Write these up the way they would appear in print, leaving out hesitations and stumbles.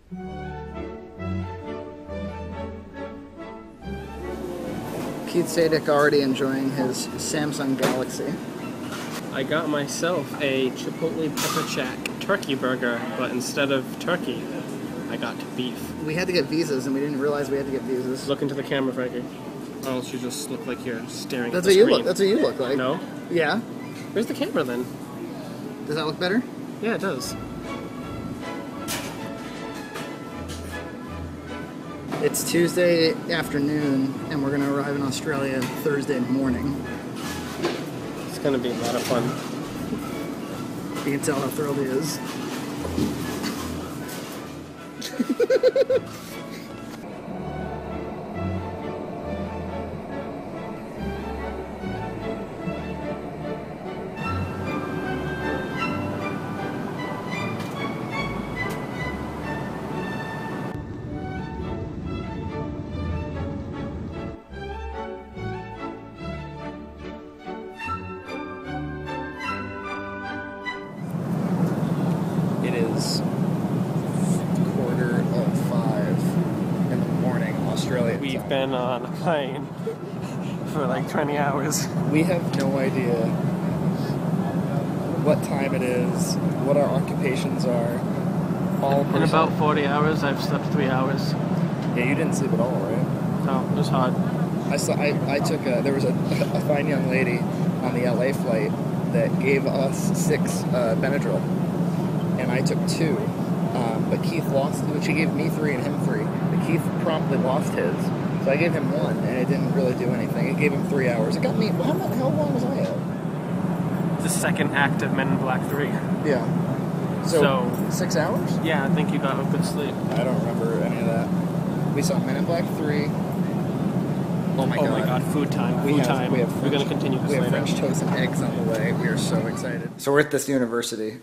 Keith Sadek already enjoying his Samsung Galaxy. I got myself a Chipotle Pepper Jack turkey burger, but instead of turkey, I got beef. We had to get visas, and we didn't realize we had to get visas. Look into the camera, Frankie. Or else you just look like you're staring That's at the what screen. you look. That's what you look like. No? Yeah. Where's the camera then? Does that look better? Yeah, it does. It's Tuesday afternoon, and we're gonna arrive in Australia Thursday morning. It's gonna be a lot of fun. You can tell how thrilled he is. It is 4:45 in the morning, Australia. We've been on a plane for like 20 hours. We have no idea what time it is, what our occupations are. All In about 40 hours, I've slept 3 hours. Yeah, you didn't sleep at all, right? No, it was hard. There was a fine young lady on the LA flight that gave us 6 Benadryl, and I took 2. But Keith lost. She gave me 3 and him 3. But Keith promptly lost his, so I gave him 1, and it didn't really do anything. It gave him 3 hours. It got me. How long was I out? The second act of Men in Black 3. Yeah. So 6 hours? Yeah, I think you got a good sleep. I don't remember any of that. We saw Men in Black 3. Oh my god, food time. We're going to continue this We have later. French toast and eggs on the way. We are so excited. So we're at this university.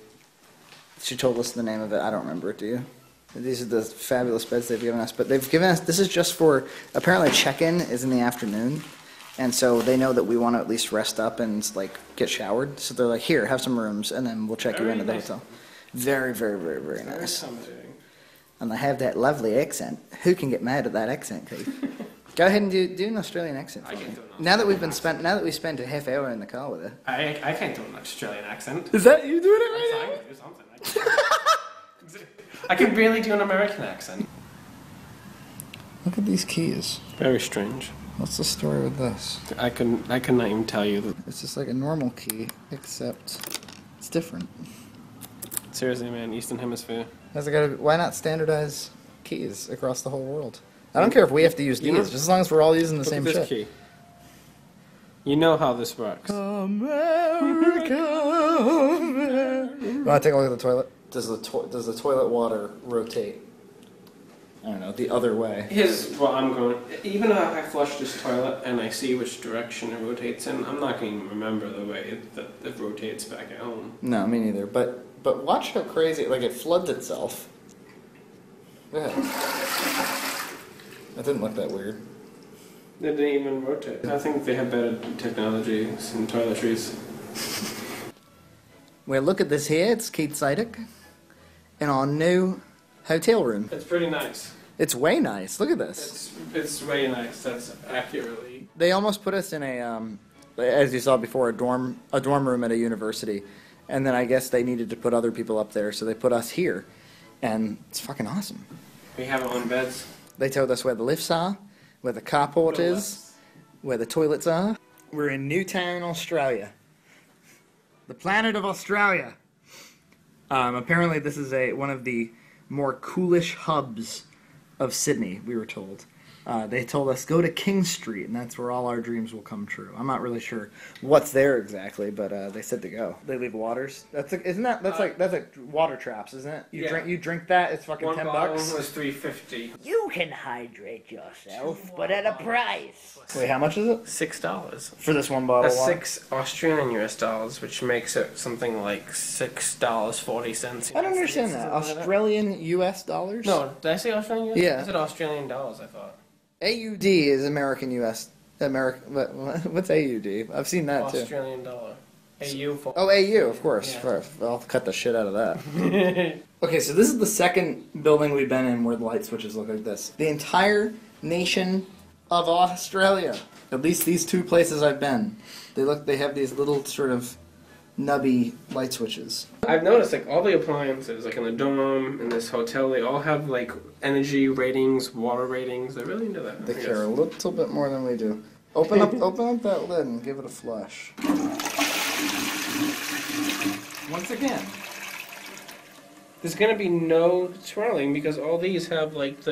She told us the name of it. I don't remember it, do you? These are the fabulous beds they've given us. But they've given us, this is just for, apparently check-in is in the afternoon. And so they know that we want to at least rest up and like get showered. So they're like, here, have some rooms, and then we'll check you into the hotel. Very, very, very, very nice. And they have that lovely accent. Who can get mad at that accent, Keith? Go ahead and do an Australian accent for me. Now that we spent a half hour in the car with her. I can't do an Australian accent. Is that you doing it right I can do something. I can barely do an American accent. now? Look at these keys. Very strange. What's the story with this? I cannot even tell you. It's just like a normal key, except it's different. Seriously, man, Eastern Hemisphere. Why not standardize keys across the whole world? I don't care if we have to use these, just as long as we're all using the Look same at this shit. key. You know how this works. America. Want to take a look at the toilet? Does the toilet water rotate? I don't know, the other way. Here's what I'm going. Even if I flush this toilet and I see which direction it rotates in, I'm not going to remember the way that it rotates back at home. No, me neither. But watch how crazy, like it floods itself. Yeah. That didn't look that weird. They didn't even rotate. I think they have better technologies in toiletries. Well, look at this here. It's Keith Sidek in our new hotel room. It's pretty nice. It's way nice. Look at this. It's way nice. That's accurately. They almost put us in a, as you saw before, a dorm room at a university, and then I guess they needed to put other people up there, so they put us here, and it's fucking awesome. We have our own beds. They told us where the lifts are, where the carport is, where the toilets are. We're in Newtown, Australia. The planet of Australia. Apparently this is one of the more coolish hubs of Sydney, we were told. They told us, go to King Street, and that's where all our dreams will come true. I'm not really sure what's there exactly, but they said to go. They leave waters. That's like water traps, isn't it? You drink that, it's fucking $10. One bottle was $3.50. You can hydrate yourself, but at a price. Wait, how much is it? $6. For this one bottle That's of water? 6 Australian US dollars, which makes it something like $6.40. I don't understand that. Australian US dollars? No, did I say Australian US? Yeah. I said Australian dollars, I thought. AUD is American US. What's AUD? I've seen that too. Australian dollar. AU for. Oh, AU, of course. Yeah. I'll cut the shit out of that. Okay, so this is the second building we've been in where the light switches look like this. The entire nation of Australia, at least these two places I've been, they have these little sort of nubby light switches. I've noticed like all the appliances, like in the dorm, in this hotel, they all have like energy ratings, water ratings. They're really into that. They care a little bit more than we do. Open up that lid and give it a flush. Once again, there's gonna be no swirling because all these have like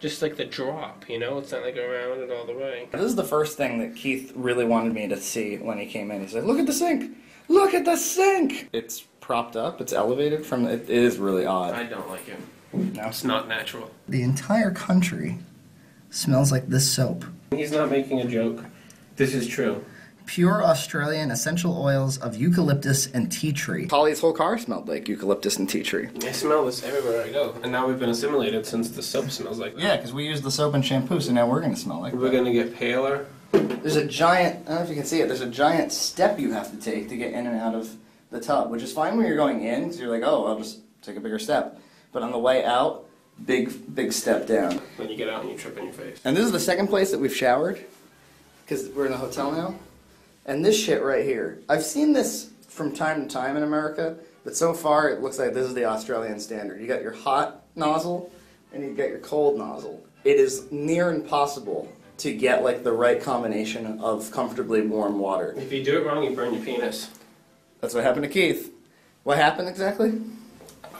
just like the drop, you know? It's not like around it all the way. this is the first thing that Keith really wanted me to see when he came in. He's like, look at the sink! Look at the sink! It's propped up, it's elevated from, it is really odd. I don't like it. No? It's not natural. The entire country smells like this soap. He's not making a joke. This is true. Pure Australian essential oils of eucalyptus and tea tree. Holly's whole car smelled like eucalyptus and tea tree. I smell this everywhere I go. And now we've been assimilated since the soap smells like that. Yeah, because we use the soap and shampoo, so now we're going to smell like We're that. gonna get paler. There's a giant, I don't know if you can see it, there's a giant step you have to take to get in and out of the tub, which is fine when you're going in, because you're like, oh, I'll just take a bigger step. But on the way out, big step down. Then you get out and you trip in your face. And this is the second place that we've showered, because we're in a hotel now. And this shit right here, I've seen this from time to time in America, but so far it looks like this is the Australian standard. You got your hot nozzle, and you got your cold nozzle. It is near impossible to get like the right combination of comfortably warm water. If you do it wrong, you burn your penis. That's what happened to Keith. What happened exactly?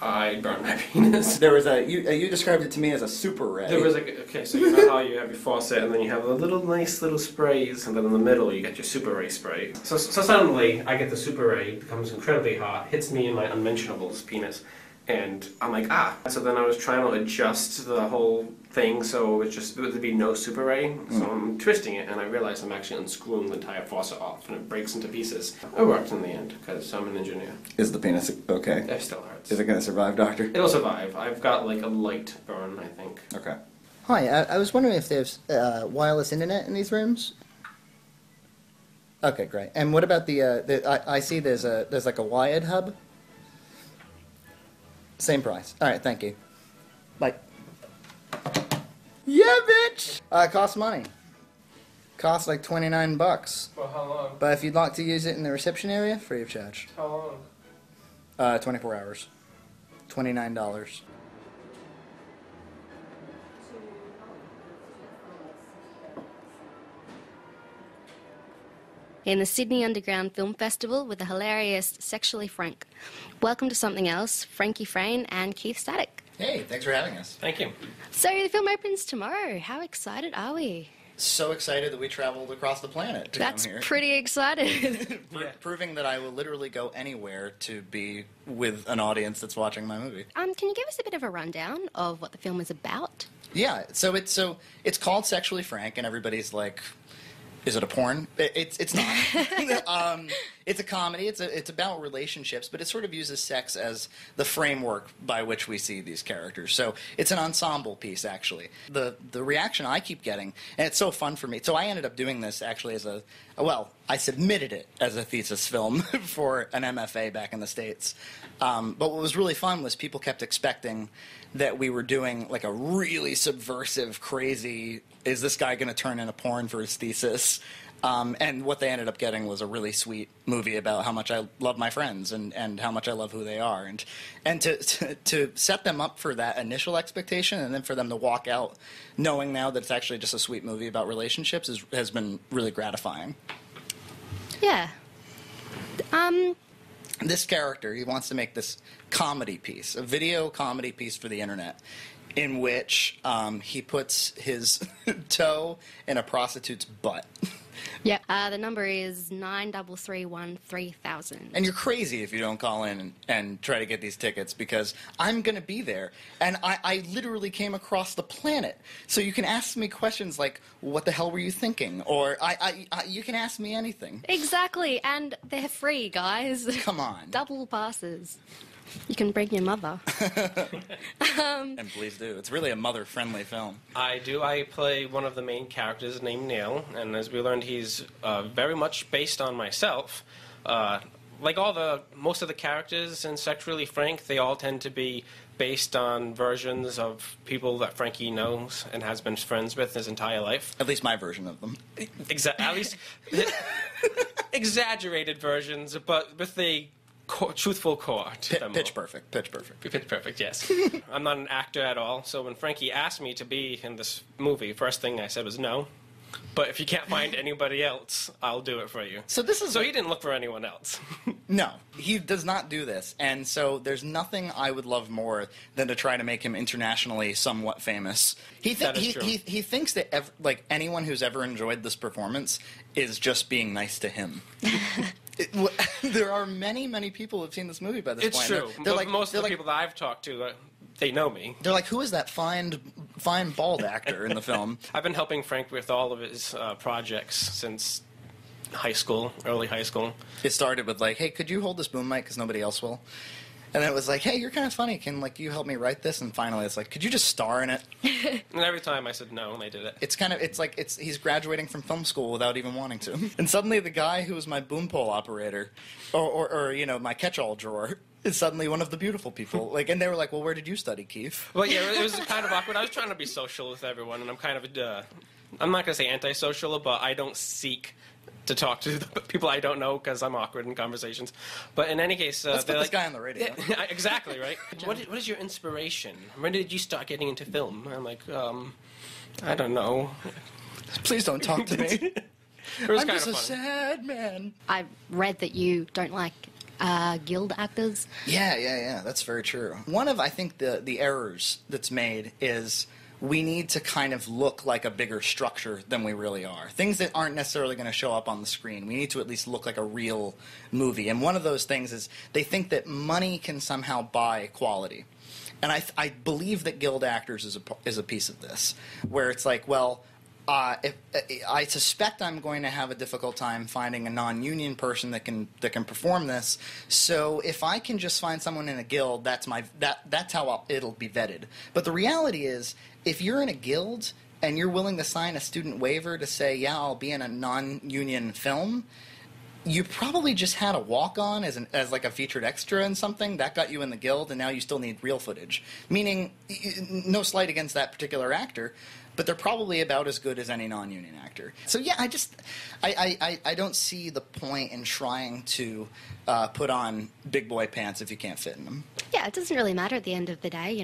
I burned my penis. There was you described it to me as a super ray. There was okay, so you know how you have your faucet and then you have the nice little sprays, and then in the middle you get your super ray spray. So suddenly I get the super ray, it becomes incredibly hot, hits me in my unmentionables penis, and I'm like, ah. So then I was trying to adjust the whole thing so it would be no super ray. So I'm twisting it and I realize I'm actually unscrewing the entire faucet off and it breaks into pieces. It worked in the end because I'm an engineer. Is the penis okay? It still hurts. Is it going to survive, doctor? It'll survive. I've got like a light burn, I think. Okay. Hi, I was wondering if there's wireless internet in these rooms. Okay, great. And what about I see there's like a wired hub. Same price. All right, thank you. Bye. Yeah, bitch. Costs money. Costs like $29. For how long? But if you'd like to use it in the reception area, free of charge. How long? 24 hours. $29. In the Sydney Underground Film Festival with the hilarious Sexually Frank. Welcome to Something Else, Frankie Frayne and Keith Static. Hey, thanks for having us. Thank you. So the film opens tomorrow. How excited are we? So excited that we traveled across the planet to That's come here. pretty excited. Proving that I will literally go anywhere to be with an audience that's watching my movie. Can you give us a bit of a rundown of what the film is about? Yeah, so it's called Sexually Frank, and everybody's like, is it a porn? It's not. It's a comedy. It's about relationships, but it sort of uses sex as the framework by which we see these characters. So it's an ensemble piece, actually. The reaction I keep getting, and it's so fun for me. So I ended up doing this actually as I submitted it as a thesis film for an MFA back in the States. But what was really fun was people kept expecting that we were doing like a really subversive, crazy, is this guy going to turn into porn for his thesis? And what they ended up getting was a really sweet movie about how much I love my friends and how much I love who they are. And to set them up for that initial expectation and then for them to walk out knowing now that it's actually just a sweet movie about relationships has been really gratifying. Yeah. This character, he wants to make this comedy piece, a video comedy piece for the internet, in which he puts his toe in a prostitute's butt. Yeah. The number is 93313000. And you're crazy if you don't call in and try to get these tickets, because I'm going to be there. And I literally came across the planet. So you can ask me questions like, what the hell were you thinking? Or you can ask me anything. Exactly, and they're free, guys. Come on. Double passes. You can bring your mother. And please do. It's really a mother-friendly film. I do. I play one of the main characters named Neil, and as we learned, he's very much based on myself. like most of the characters in Sexually Frank, they all tend to be based on versions of people that Frankie knows and has been friends with his entire life. At least my version of them. At least exaggerated versions, but with a truthful core to them. Pitch perfect. Pitch perfect. Pitch perfect, yes. I'm not an actor at all, so when Frankie asked me to be in this movie, first thing I said was no. But if you can't find anybody else, I'll do it for you. So he didn't look for anyone else. No, he does not do this. And so there's nothing I would love more than to try to make him internationally somewhat famous. He thinks that anyone who's ever enjoyed this performance is just being nice to him. There are many, many people who've seen this movie by this point. It's true. They're but most of the people that I've talked to, they know me. They're like, who is that fine bald actor in the film? I've been helping Frank with all of his projects since early high school. It started with like, hey, could you hold this boom mic because nobody else will? And then it was like, hey, you're kind of funny. Can you help me write this? And finally, it's like, could you just star in it? And every time I said no, and they did it. He's graduating from film school without even wanting to. And suddenly, the guy who was my boom pole operator, or my catch-all drawer, is suddenly one of the beautiful people. And they were like, well, where did you study, Keith? Well, yeah, it was kind of awkward. I was trying to be social with everyone, and I'm kind of I'm not going to say antisocial, but I don't seek to talk to the people I don't know because I'm awkward in conversations. But in any case, let's put this guy on the radio. Yeah, exactly, right? What is your inspiration? When did you start getting into film? I'm like, I don't know. Please don't talk to me. I'm just a sad man. I read that you don't like guild actors. Yeah. That's very true. One of, I think, the errors that's made is we need to kind of look like a bigger structure than we really are. Things that aren't necessarily going to show up on the screen. We need to at least look like a real movie. And one of those things is they think that money can somehow buy quality. And I believe that guild actors is a piece of this, where it's like, well, I suspect I'm going to have a difficult time finding a non-union person that can perform this. So if I can just find someone in a guild, that's how it'll be vetted. But the reality is, if you're in a guild and you're willing to sign a student waiver to say, yeah, I'll be in a non-union film, you probably just had a walk-on as like a featured extra in something that got you in the guild, and now you still need real footage. Meaning, no slight against that particular actor, but they're probably about as good as any non-union actor. So yeah, I don't see the point in trying to put on big boy pants if you can't fit in them. Yeah, it doesn't really matter at the end of the day,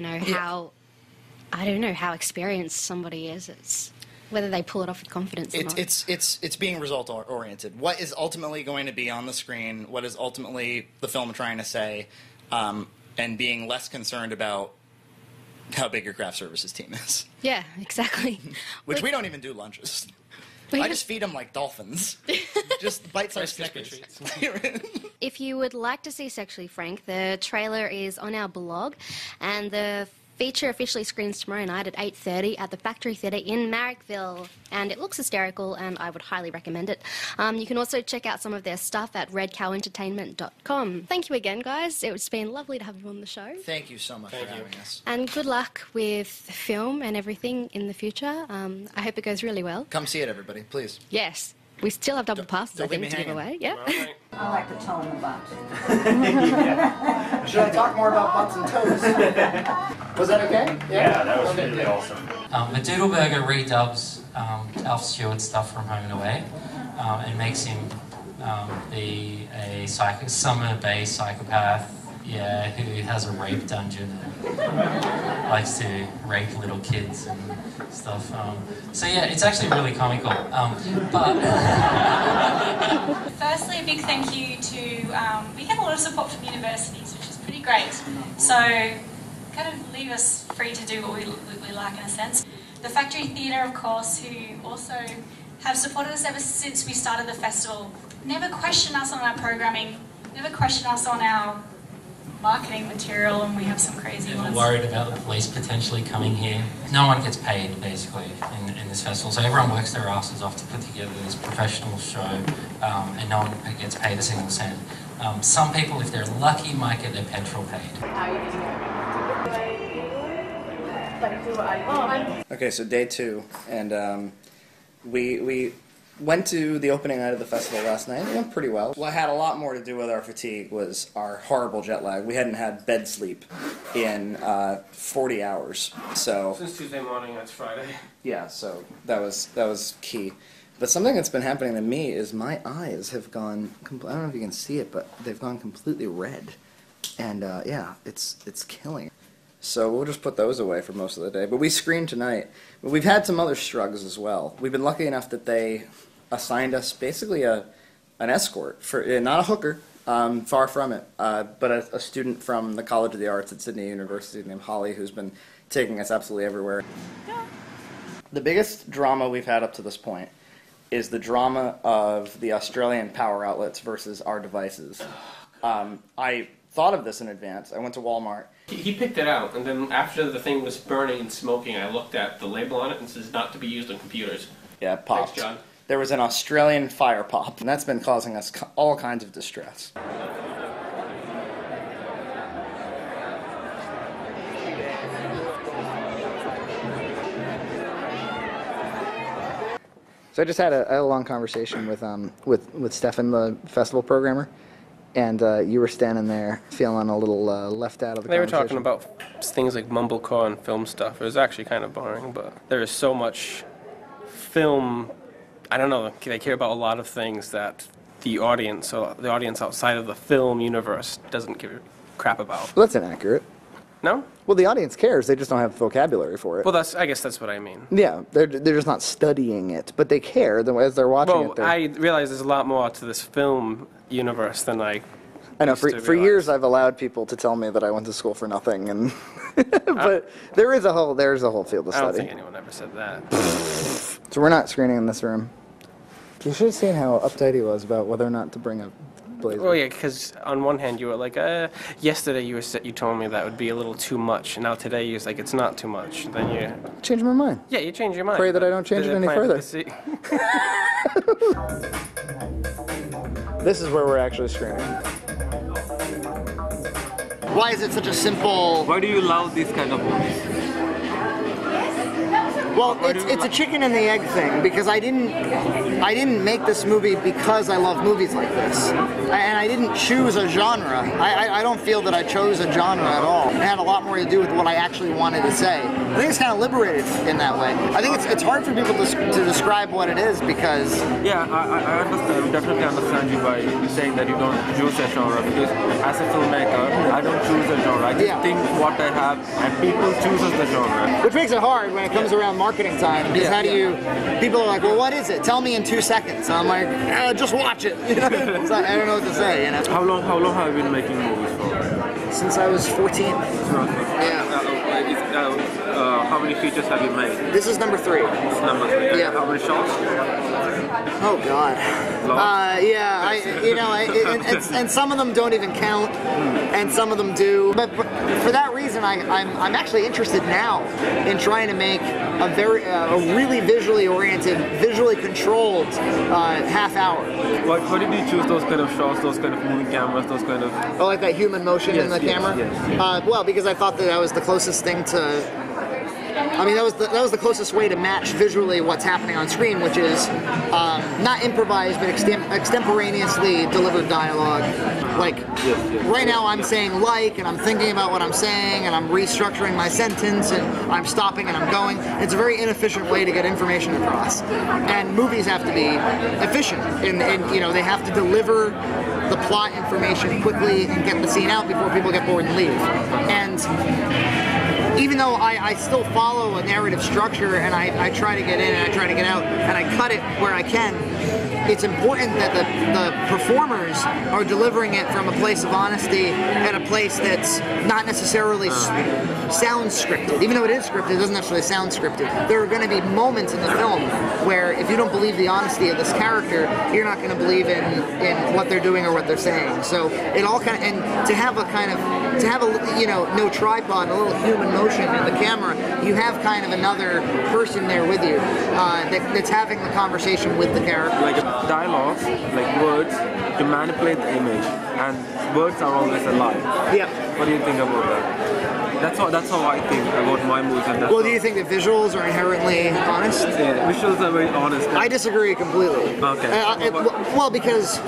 how experienced somebody is. It's whether they pull it off with confidence or not. It's being result oriented. What is ultimately going to be on the screen? What is ultimately the film trying to say? And being less concerned about how big your craft services team is. Yeah, exactly. Which we don't even do lunches. I just feed them like dolphins. Just bite-sized Snickers. If you would like to see Sexually Frank, the trailer is on our blog, and the feature officially screens tomorrow night at 8:30 at the Factory Theatre in Marrickville, and it looks hysterical, and I would highly recommend it. You can also check out some of their stuff at redcowentertainment.com. Thank you again, guys. It's been lovely to have you on the show. Thank you so much for having us. And good luck with film and everything in the future. I hope it goes really well. Come see it, everybody, please. Yes. We still have double passes, I think, to give away. Yeah. Right. I like the tone of butts. Should I talk more about butts and toes? Was that okay? Yeah, that was really awesome. The Doodleburger redubs Alf Stewart's stuff from Home and Away and makes him be a summer-based psychopath, who has a rape dungeon and likes to rape little kids and stuff. It's actually really comical. Firstly, a big thank you to, we get a lot of support from universities, which is pretty great. So, kind of leave us free to do what we like in a sense. The Factory Theatre, of course, who also have supported us ever since we started the festival. Never question us on our programming, never question us on our marketing material, and we have some crazy ones. Worried about the police potentially coming here. No one gets paid, basically, in this festival. So everyone works their asses off to put together this professional show, and no one gets paid a single cent. Some people, if they're lucky, might get their petrol paid. Okay, so day 2, and we Went to the opening night of the festival last night. It went pretty well. What had a lot more to do with our fatigue was our horrible jet lag. We hadn't had bed sleep in 40 hours. So Since Tuesday morning, that's Friday. yeah, so that was key. But something that's been happening to me is my eyes have gone. I don't know if you can see it, but they've gone completely red, and yeah, it's killing. So we'll just put those away for most of the day. But we screened tonight. But we've had some other struggles as well. We've been lucky enough that they assigned us basically an escort for not a hooker, far from it, but a student from the College of the Arts at Sydney University named Holly, who's been taking us absolutely everywhere. The biggest drama we've had up to this point is the drama of the Australian power outlets versus our devices. I thought of this in advance. I went to Walmart. He picked it out, and then after the thing was burning and smoking, I looked at the label on it and it says not to be used on computers. Yeah, it popped. Thanks, John. There was an Australian fire pop, and that's been causing us all kinds of distress. So I just had a long conversation with Stefan, the festival programmer, and you were standing there feeling a little left out of the They were conversation. talking about things like mumblecore and film stuff. It was actually kind of boring, but there is so much film. I don't know. They care about a lot of things that the audience, or the audience outside of the film universe, doesn't give a crap about. Well, that's inaccurate. No? Well, the audience cares. They just don't have vocabulary for it. Well, I guess that's what I mean. Yeah, they're just not studying it, but they care as they're watching it. Well, I realize there's a lot more to this film universe than I know. used For to realize. years, I've allowed people to tell me that I went to school for nothing, and but there's a whole field of I don't study. think anyone ever said that. So we're not screening in this room. You should have seen how uptight he was about whether or not to bring a blazer. Well, yeah, because on one hand you were like, yesterday you told me that would be a little too much, and now today you're like, it's not too much. And then you Change my mind. Yeah, you change your mind. Pray that I don't change it any further. This is where we're actually screening. Why is it such a simple... Why do you love these kind of movies? Well, it's a chicken and the egg thing, because I didn't make this movie because I love movies like this, and I didn't choose a genre. I don't feel that I chose a genre at all. It had a lot more to do with what I actually wanted to say. I think it's kind of liberated in that way. I think it's hard for people to describe what it is because... Yeah, I understand, definitely understand you by saying that you don't choose a genre, because as a filmmaker, I don't choose a genre. I just think what I have, and people chooses the genre. Which makes it hard when it comes around marketing time, because how do you... People are like, well, what is it? Tell me in 2 seconds. And I'm like, just watch it. You know? So I don't know what to say. You know? How long have you been making movies for? Since I was 14. Yeah. How many features have you made? This is number 3. It's number 3. Yeah. How many shots? Oh God. Yeah, and some of them don't even count, and some of them do. But for that reason, I'm actually interested now in trying to make a really visually oriented, visually controlled half hour. Why did you choose those kind of shots, those kind of moving cameras, those kind of... Oh, like that human motion in the camera? Yes. Well, because I thought that was the closest thing to... I mean, that was the closest way to match visually what's happening on screen, which is not improvised, but extemporaneously delivered dialogue. Like, right now I'm saying and I'm thinking about what I'm saying, and I'm restructuring my sentence, and I'm stopping and I'm going. It's a very inefficient way to get information across. And movies have to be efficient, and they have to deliver the plot information quickly and get the scene out before people get bored and leave. And even though I still follow a narrative structure, and I try to get in and I try to get out, and I cut it where I can, it's important that the performers are delivering it from a place of honesty and a place that's not necessarily sounds scripted. Even though it is scripted, it doesn't necessarily sound scripted. There are going to be moments in the film where if you don't believe the honesty of this character, you're not going to believe in what they're doing or what they're saying. So it all kind of, and to have no tripod, a little human motion in the camera, you have kind of another person there with you that's having the conversation with the character. Like dialogue, like words, to manipulate the image, and words are always a lie. Yeah. What do you think about that? That's how I think about my movies. And Well, do you think that visuals are inherently honest? Yeah, visuals are very honest. I disagree completely. Okay. Well, because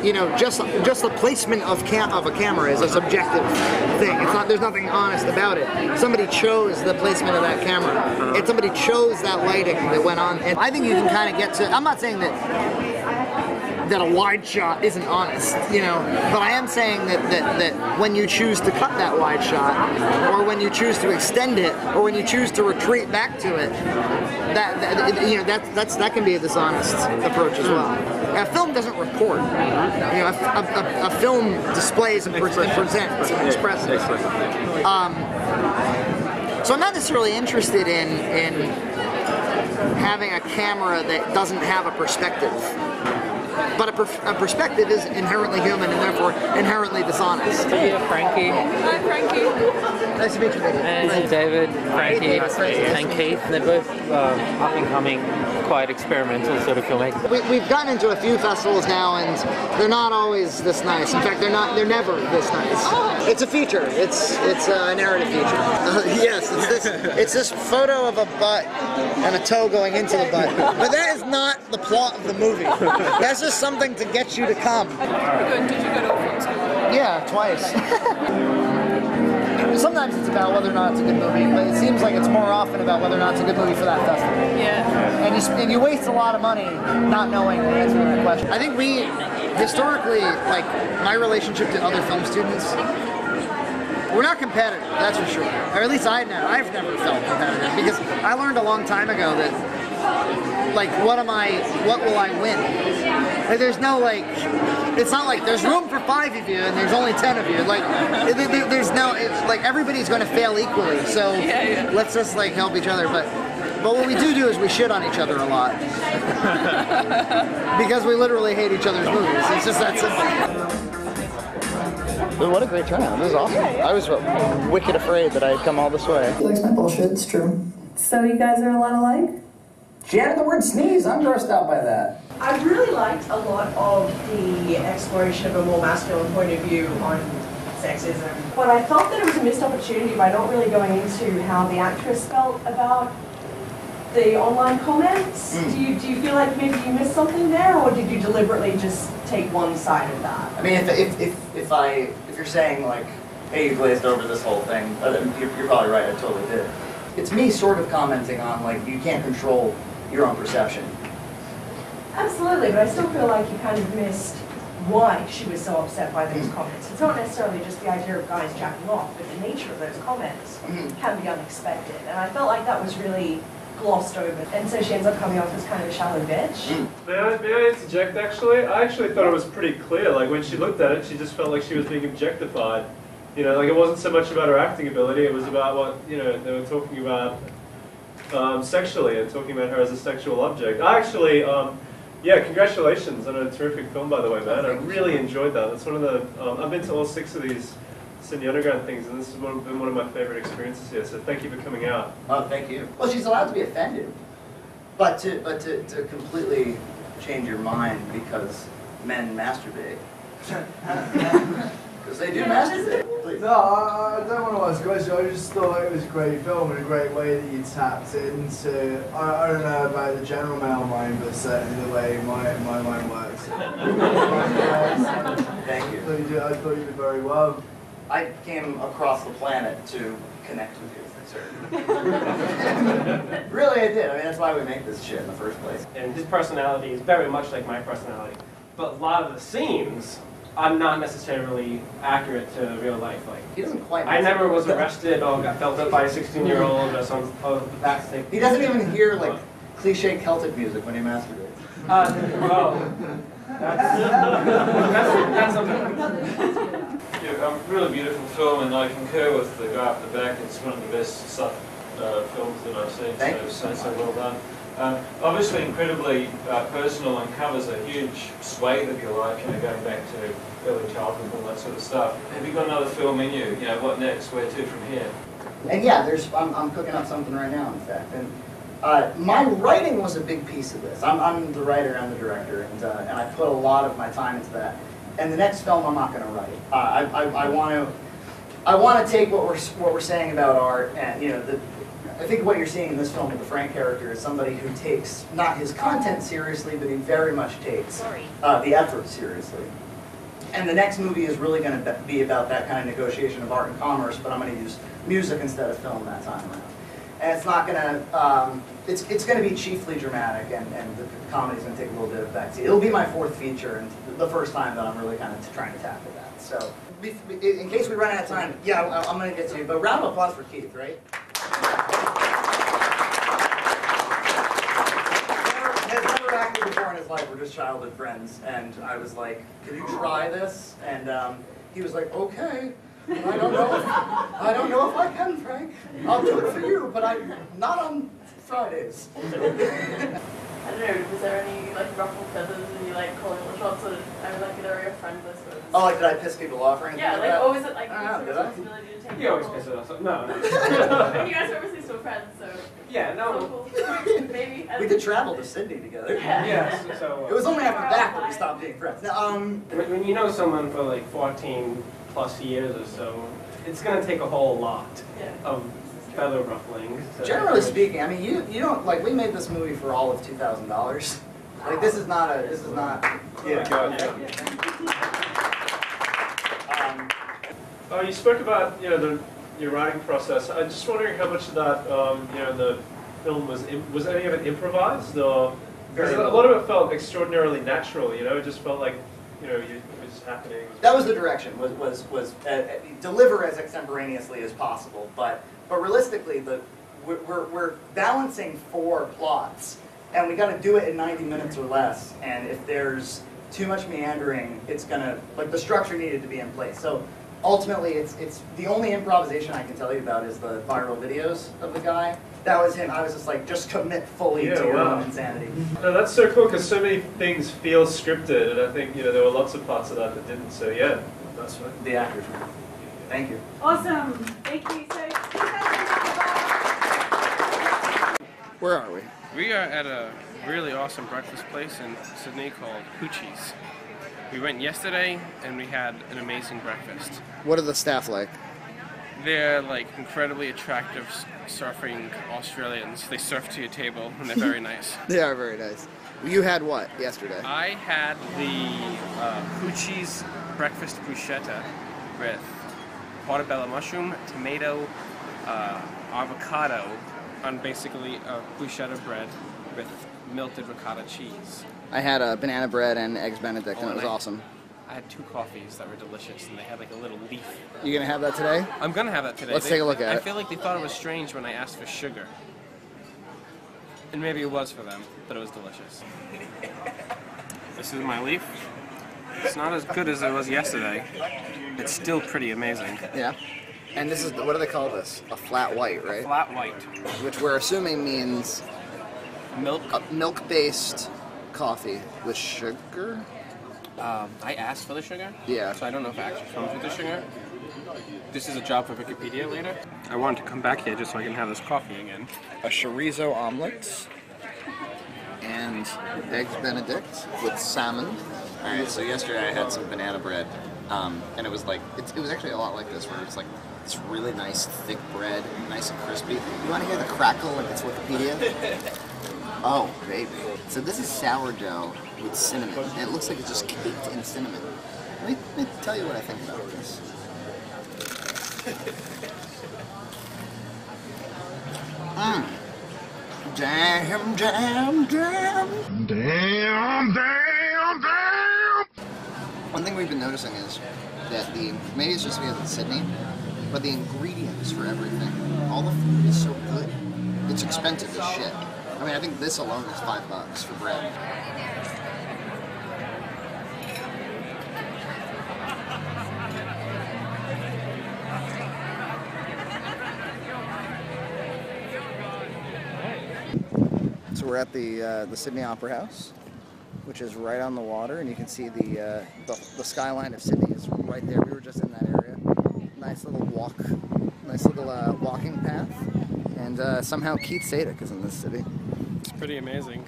you know, just the placement of a camera is a subjective thing. It's not. There's nothing honest about it. Somebody chose the placement of that camera. And somebody chose that lighting that went on. And I think you can kind of get to. I'm not saying that a wide shot isn't honest, you know, but I am saying that when you choose to cut that wide shot, or when you choose to extend it, or when you choose to retreat back to it, that can be a dishonest approach as well. A film doesn't record. You know, a film displays and presents and expresses. So I'm not necessarily interested in having a camera that doesn't have a perspective. But a perspective is inherently human and therefore inherently dishonest. Yeah, Frankie. Hi, Frankie. Nice to meet you, David. And David, Frankie, and Keith. They're both up and coming, quite experimental sort of filmmakers. We've gotten into a few festivals now, and they're not always this nice. In fact, they're never this nice. It's a feature. It's a narrative feature. Yes, it's this photo of a butt and a toe going into the butt. But that is not the plot of the movie. That's just something to get you to come. Did you go to a film school? Yeah, twice. Sometimes it's about whether or not it's a good movie, but it seems like it's more often about whether or not it's a good movie for that festival. Yeah. And you waste a lot of money not knowing the answer to that question. I think we, historically, like my relationship to other film students, we're not competitive, that's for sure. Or at least I've never felt competitive, because I learned a long time ago that, like, what will I win? Like, there's no, like, it's not like there's room for 5 of you and there's only 10 of you. Like, there's no, it's like everybody's going to fail equally. So let's just like help each other. But what we do is we shit on each other a lot because we literally hate each other's movies. It's just that simple. What a great turnout. This is awesome. I was wicked afraid that I'd come all this way. He likes my bullshit. It's true. So you guys are a lot alike? She added the word sneeze. I'm grossed out by that. I really liked a lot of the exploration of a more masculine point of view on sexism. But I felt that it was a missed opportunity by not really going into how the actress felt about the online comments. Do you feel like maybe you missed something there, or did you deliberately just take one side of that? I mean, if you're saying like, hey, you glazed over this whole thing, you're probably right. I totally did. It's me sort of commenting on like you can't control your own perception. Absolutely, but I still feel like you kind of missed why she was so upset by those comments. It's not necessarily just the idea of guys jacking off, but the nature of those comments can be unexpected. And I felt like that was really glossed over. And so she ends up coming off as kind of a shallow bitch. May I interject actually? I actually thought it was pretty clear. Like when she looked at it, she just felt like she was being objectified. You know, like it wasn't so much about her acting ability, it was about what, you know, they were talking about sexually and talking about her as a sexual object. I actually, yeah, congratulations on a terrific film, by the way, man. I really enjoyed that. That's one of the, I've been to all 6 of these Sydney Underground things, and this has been one of my favorite experiences here, so thank you for coming out. Oh, thank you. Well, she's allowed to be offended, but to completely change your mind because men masturbate. Because they do masturbate. No, I don't want to ask a question. I just thought it was a great film and a great way that you tapped into, I don't know about the general male mind, but certainly the way my mind works. Thank you. I thought you did very well. I came across the planet to connect with you, sir. Really, I did. I mean, that's why we make this shit in the first place. And his personality is very much like my personality. But a lot of the scenes are not necessarily accurate to real life. Like, he doesn't quite. I never was arrested or got felt up by a 16-year-old or some. Oh, that's the. He doesn't even hear like cliche Celtic music when he masturbates. Well, that's something. Yeah, really beautiful film, and I concur with the guy up the back. It's one of the best films that I've seen. So well done. Obviously incredibly personal and covers a huge swathe of your life, you know, going back to early childhood and all that sort of stuff. Have you got another film in you? You know, what next? Where to from here? And yeah, I'm cooking up something right now, in fact. And my writing was a big piece of this. I'm the writer and the director, and I put a lot of my time into that. And the next film I'm not going to write. I want to I want to take what we're saying about art, and I think what you're seeing in this film with the Frank character is somebody who takes not his content seriously, but he very much takes the effort seriously. And the next movie is really going to be about that kind of negotiation of art and commerce, but I'm going to use music instead of film that time around. And it's not going to, it's going to be chiefly dramatic, and the comedy's going to take a little bit of backseat. It'll be my fourth feature, and the first time that I'm really kind of trying to tackle that. So, in case we run out of time, yeah, I'm going to get to you, but round of applause for Keith, right? Has never acted before in his life. We're just childhood friends, and I was like, "Can you try this?" And he was like, "Okay." I don't know if I can, Frank. I'll do it for you, but I'm not on Fridays. I don't know, was there any like ruffled feathers and you like calling the shots, or I was like, are you a friend, I suppose? Oh, like did I piss people off or anything? Yeah, like, or was it like your responsibility to take? You always piss it off. No. You guys are obviously still friends, so. Yeah, no. Maybe. We did travel to Sydney together. Yeah, so it was only after that that we stopped being friends. Now, when you know someone for like 14 plus years or so, it's going to take a whole lot of feather ruffling. Generally speaking, I mean, you don't, like, we made this movie for all of $2,000. Like, this is not, You spoke about, your writing process. I'm just wondering how much of that, the film was any of it improvised, or because a lot of it felt extraordinarily natural. It just felt like, it was happening. That was the direction. Was deliver as extemporaneously as possible, but realistically, we're balancing 4 plots, and we got to do it in 90 minutes or less. And if there's too much meandering, it's gonna, like, the structure needed to be in place. So ultimately, it's the only improvisation I can tell you about is the viral videos of the guy. That was him. I was just like, just commit fully to your own insanity. No, that's so cool because so many things feel scripted, and I think there were lots of parts of that that didn't. So yeah, that's right. The actors. Thank you. Awesome. Thank you. Where are we? We are at a really awesome breakfast place in Sydney called Hoochie's. We went yesterday and we had an amazing breakfast. What are the staff like? They're like incredibly attractive surfing Australians. They surf to your table and they're very nice. They are very nice. You had what yesterday? I had the Hoochie's breakfast bruschetta with portobello mushroom, tomato, avocado on basically a bruschetta bread with melted ricotta cheese. I had a banana bread and eggs Benedict, and it was awesome. I had 2 coffees that were delicious, and they had like a little leaf. You gonna have that today? I'm gonna have that today. Let's take a look at it. I feel like they thought it was strange when I asked for sugar. And maybe it was for them, but it was delicious. This is my leaf. It's not as good as it was yesterday. It's still pretty amazing. Yeah. And this is, what do they call this? A flat white, right? A flat white. Which we're assuming means milk. Milk-based coffee with sugar? I asked for the sugar. Yeah. So I don't know if it actually comes with the sugar. This is a job for Wikipedia later. I wanted to come back here just so I can have this coffee again. A chorizo omelet and eggs Benedict with salmon. All right, so yesterday I had some banana bread, and it was like, it was actually a lot like this, where it's like this really nice thick bread, nice and crispy. You want to hear the crackle like it's Wikipedia? Oh, baby. So this is sourdough with cinnamon, and it looks like it's just caked in cinnamon. Let me tell you what I think about this. Damn, damn, damn. Damn, damn, damn. One thing we've been noticing is that maybe it's just because it's Sydney, but the ingredients for everything, all the food is so good. It's expensive as shit. I mean, I think this alone is $5 for bread. So we're at the Sydney Opera House, which is right on the water, and you can see the skyline of Sydney is right there. We were just in that area. Nice little walk, nice little walking path, and somehow Keith Sadek is in this city. It's pretty amazing.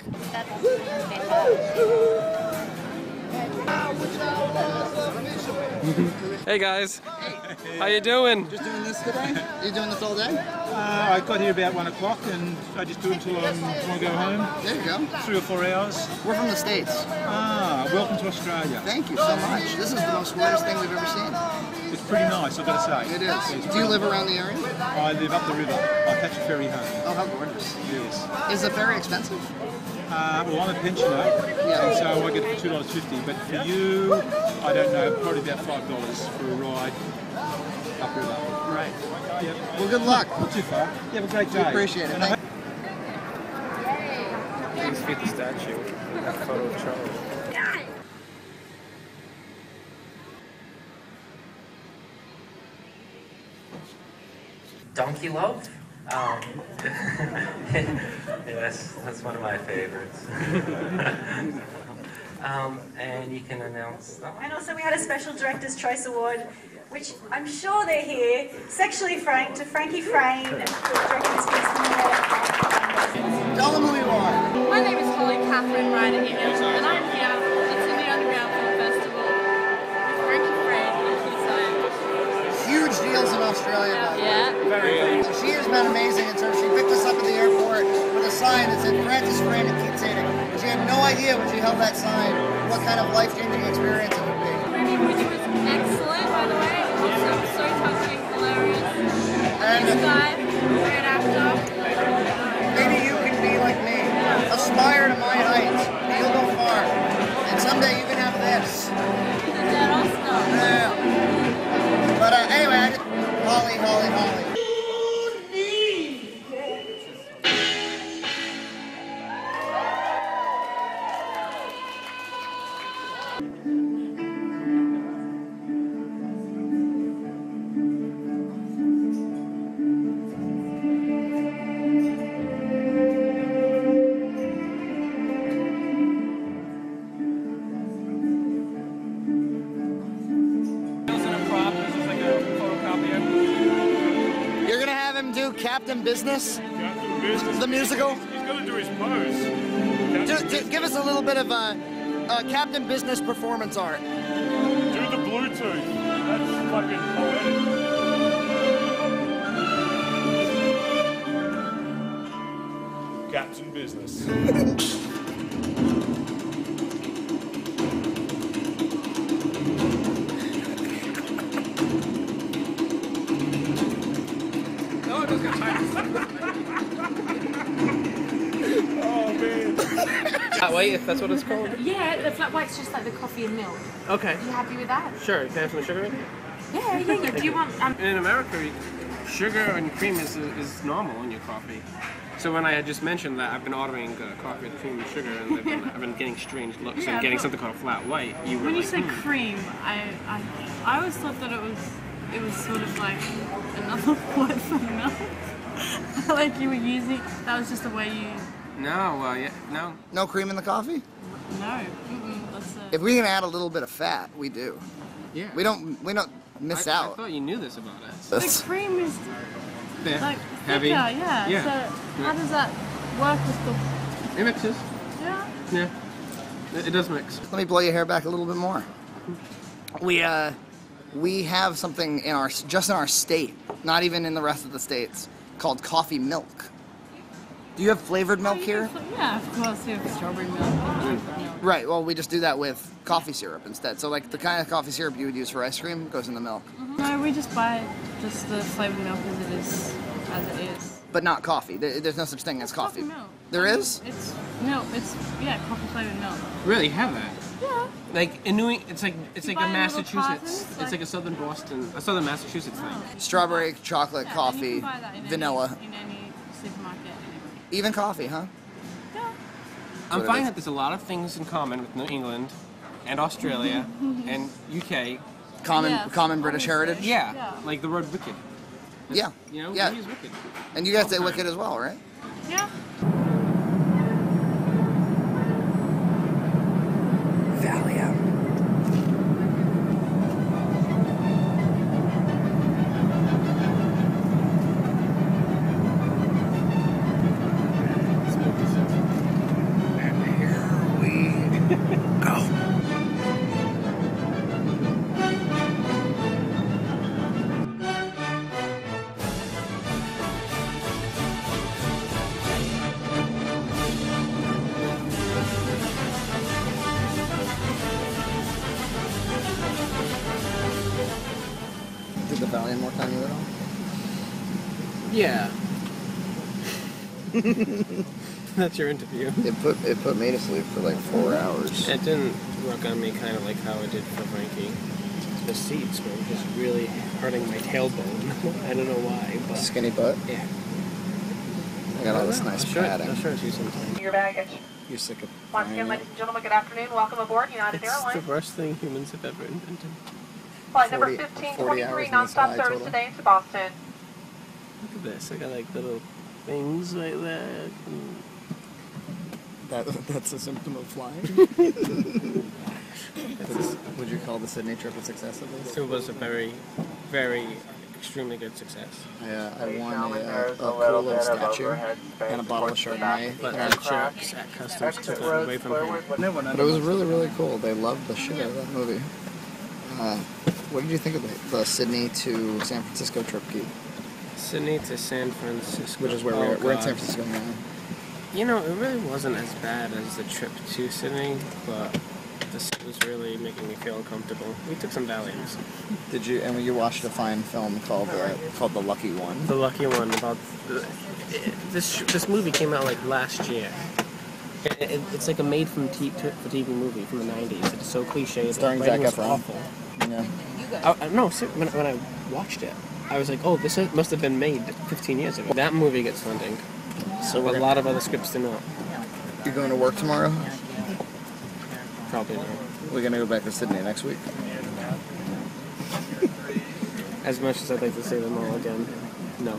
Hey guys. How you doing? Just doing this today? You doing this all day? I got here about 1 o'clock and I just do it until I want to go home. There you go. 3 or 4 hours. We're from the States. Ah, welcome to Australia. Thank you so much. This is the most gorgeous thing we've ever seen. It's pretty nice, I've got to say. It is. Do you live around the area? I live up the river. I catch a ferry home. Oh, how gorgeous. Yes. Is the ferry expensive? Well, I'm a pensioner, and so I get it for $2.50. But for you, I don't know, probably about $5 for a ride upriver. Right. Yep. Well, good luck. Not too far. You have a great day. We appreciate it. Please feed the statue. That photo of Charlie. Donkey Love? Yes, that's one of my favorites. And you can announce that. And also we had a special Director's Choice Award, which I'm sure they're here, Sexually Frank, to Frankie Frayne, directing this piece. Tell them who you are. My name is Holly Catherine Ryder Ingham, and I'm here at the Underground Film Festival with Frankie Frayne and Keith Simon. Huge deals in Australia, by the way. Yeah. Very good. She has been amazing, and so she picked us up at the airport with a sign that said Francis Frayne and Keith Sadek. She had no idea when she held that sign what kind of life-changing experience it would be. Ruby Woody was excellent, by the way. So touching, hilarious. And this guy, great actor. Maybe you can be like me. Aspire to my heights. You'll go far. And someday you can have this. Yeah. But anyway, Holly. You're gonna have him do Captain Business? Captain Business. The musical? He's got to do his pose. Give us a little bit of Captain Business performance art. Do the Bluetooth. That's fucking poetic. Captain Business. Wait, if that's what it's called? Yeah, the flat white's just like the coffee and milk. Okay. You happy with that? Sure, can I have some sugar in it? Yeah. Do you want... In America, sugar and cream is normal in your coffee. So when I had just mentioned that I've been ordering coffee with cream and sugar, and I've been getting strange looks and getting something called a flat white, you were When you like, said cream, I always thought that it was sort of like another word for milk. Like you were using, that was just the way you... No, no. No cream in the coffee? No. That's If we can add a little bit of fat, we do. Yeah. We don't miss out. I thought you knew this about us. The cream is like Heavy. thicker, yeah. Yeah. So how does that work with the... It mixes. Yeah. Yeah. It does mix. Let me blow your hair back a little bit more. We have something in our state, not even in the rest of the states, called coffee milk. Do you have flavored milk here? Yeah, of course. You have strawberry milk and chocolate milk. Right, well, we just do that with coffee syrup instead. So, like, the kind of coffee syrup you would use for ice cream goes in the milk. No, we just buy just the flavored milk as it is. But not coffee. There's no such thing as coffee. Milk. There is? It's milk. It's, coffee flavored milk. Really, have that? Yeah. Like in New England, it's like a buy in little Massachusetts. cartons, It's like a southern Massachusetts thing. Strawberry, chocolate, coffee, You can buy that in vanilla. in any supermarket. Even coffee, huh? I'm finding that there's a lot of things in common with New England and Australia and UK. Common British heritage? Yeah, like the word wicked. Yeah. You know, Yeah. we use wicked. And you guys say wicked as well, right? Yeah. Valium. And here we go. Yeah. That's your interview. It put me to sleep for like 4 hours. It didn't work on me kind of like how it did for Frankie. The seats were just really hurting my tailbone. I don't know why, but... Skinny butt? Yeah. I got all this nice padding. I'll show it to you sometime. Your baggage. You're sick of Once again, ladies and gentlemen, good afternoon. Welcome aboard United It's Airlines. the worst thing humans have ever invented. Flight number 1523, nonstop service today to Boston. Look at this. I got like little things like that. That's a symptom of flying? Would you call the Sydney trip a success at least? It was a very, very, extremely good success. I won a cool little statue and a bottle of Chardonnay. But the jerks at customs took it away from him. But it was really, really cool. They loved the shit out of that movie. What did you think of the Sydney to San Francisco trip, Keith? Sydney to San Francisco. Which is where we're in San Francisco now. You know, it really wasn't as bad as the trip to Sydney, but this was really making me feel uncomfortable. We took some Valiums. Did you? And you watched a fine film called The Lucky One. The Lucky One about this movie came out like last year. It's like a made for TV movie from the 90s. It's so cliche. Starring the Zac writing was Efron. awful. Yeah. No, when I watched it, I was like, oh, this must have been made 15 years ago. That movie gets funding. So a lot of other scripts do not. You going to work tomorrow? Probably not. We're going to go back to Sydney next week. As much as I'd like to say them all again, no.